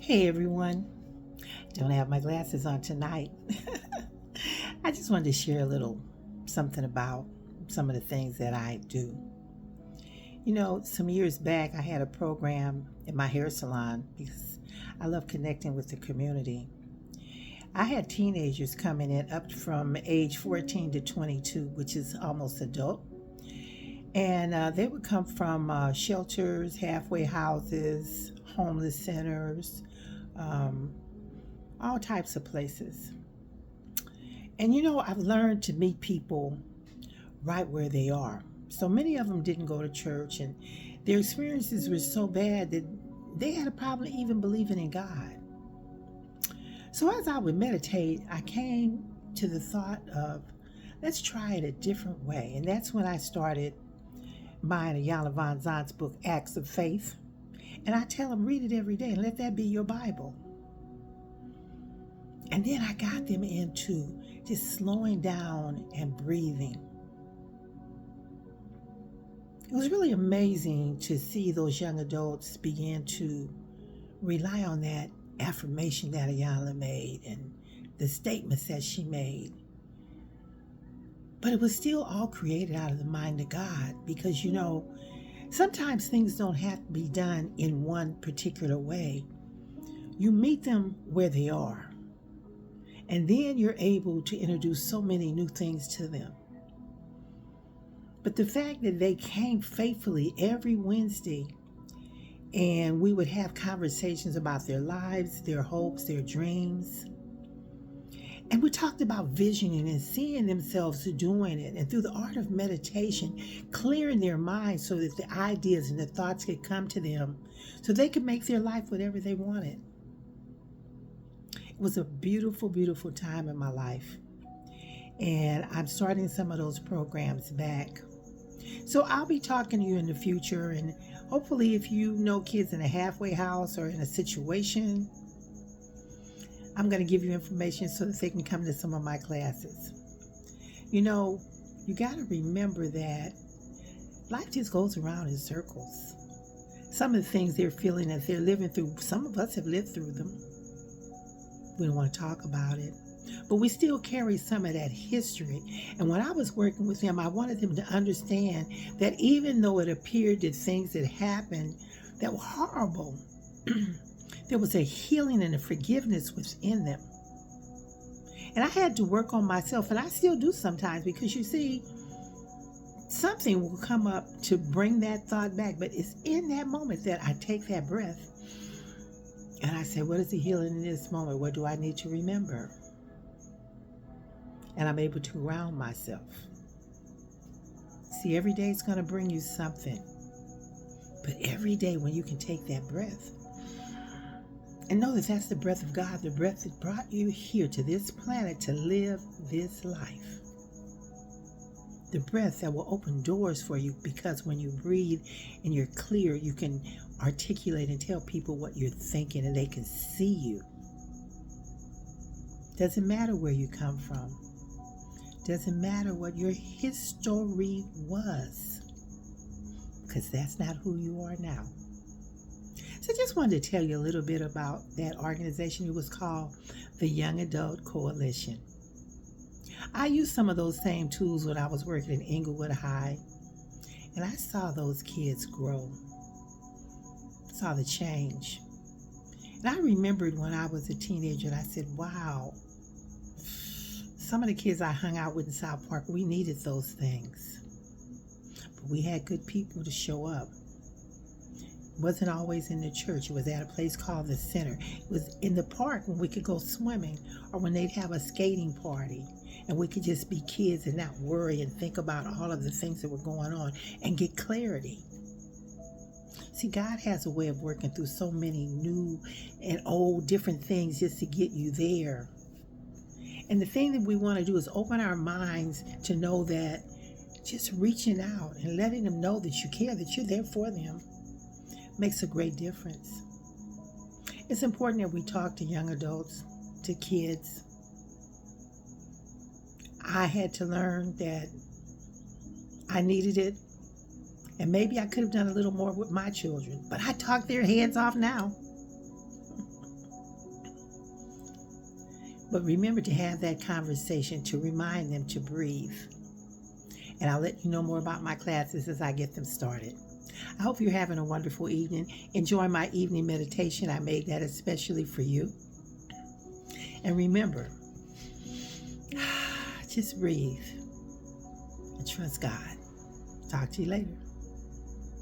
Hey everyone, don't have my glasses on tonight. I just wanted to share a little something about some of the things that I do. Some years back, I had a program in my hair salon because I love connecting with the community. I had teenagers coming in up from age 14 to 22, which is almost adult. And they would come from shelters, halfway houses, homeless centers, um, all types of places. And I've learned to meet people right where they are. So many of them didn't go to church, and their experiences were so bad that they had a problem even believing in God. So as I would meditate, I came to the thought of let's try it a different way. And that's when I started buying Ayala Von Zant's book, Acts of Faith. And I tell them, read it every day and let that be your Bible. And then I got them into just slowing down and breathing. It was really amazing to see those young adults begin to rely on that affirmation that Ayala made and the statements that she made. But it was still all created out of the mind of God because, sometimes things don't have to be done in one particular way. You meet them where they are. And then you're able to introduce so many new things to them. But the fact that they came faithfully every Wednesday and we would have conversations about their lives, their hopes, their dreams. And we talked about visioning and seeing themselves doing it. And through the art of meditation, clearing their minds so that the ideas and the thoughts could come to them so they could make their life whatever they wanted. It was a beautiful, beautiful time in my life. And I'm starting some of those programs back. So I'll be talking to you in the future. And hopefully if you know kids in a halfway house or in a situation, I'm going to give you information so that they can come to some of my classes. You got to remember that life just goes around in circles. Some of the things they're feeling that they're living through, some of us have lived through them. We don't want to talk about it. But we still carry some of that history. And when I was working with them, I wanted them to understand that even though it appeared that things that happened that were horrible, there was a healing and a forgiveness within them. And I had to work on myself, and I still do sometimes, because you see, something will come up to bring that thought back. But it's in that moment that I take that breath and I say, what is the healing in this moment? What do I need to remember? And I'm able to ground myself. See, every day is going to bring you something. But every day when you can take that breath and know that that's the breath of God, the breath that brought you here to this planet to live this life. The breath that will open doors for you, because when you breathe and you're clear, you can articulate and tell people what you're thinking and they can see you. Doesn't matter where you come from. Doesn't matter what your history was, because that's not who you are now. So I just wanted to tell you a little bit about that organization. It was called the Young Adult Coalition. I used some of those same tools when I was working in Inglewood High, and I saw those kids grow, saw the change. And I remembered when I was a teenager, and I said, wow, some of the kids I hung out with in South Park, we needed those things. But we had good people to show up. It wasn't always in the church. It was at a place called the Center. It was in the park when we could go swimming, or when they'd have a skating party. And we could just be kids and not worry and think about all of the things that were going on and get clarity. See, God has a way of working through so many new and old different things just to get you there. And the thing that we want to do is open our minds to know that just reaching out and letting them know that you care, that you're there for them, makes a great difference. It's important that we talk to young adults, to kids. I had to learn that I needed it, and maybe I could have done a little more with my children, but I talk their heads off now. But remember to have that conversation to remind them to breathe. And I'll let you know more about my classes as I get them started. I hope you're having a wonderful evening. Enjoy my evening meditation. I made that especially for you. And remember, just breathe and trust God. Talk to you later.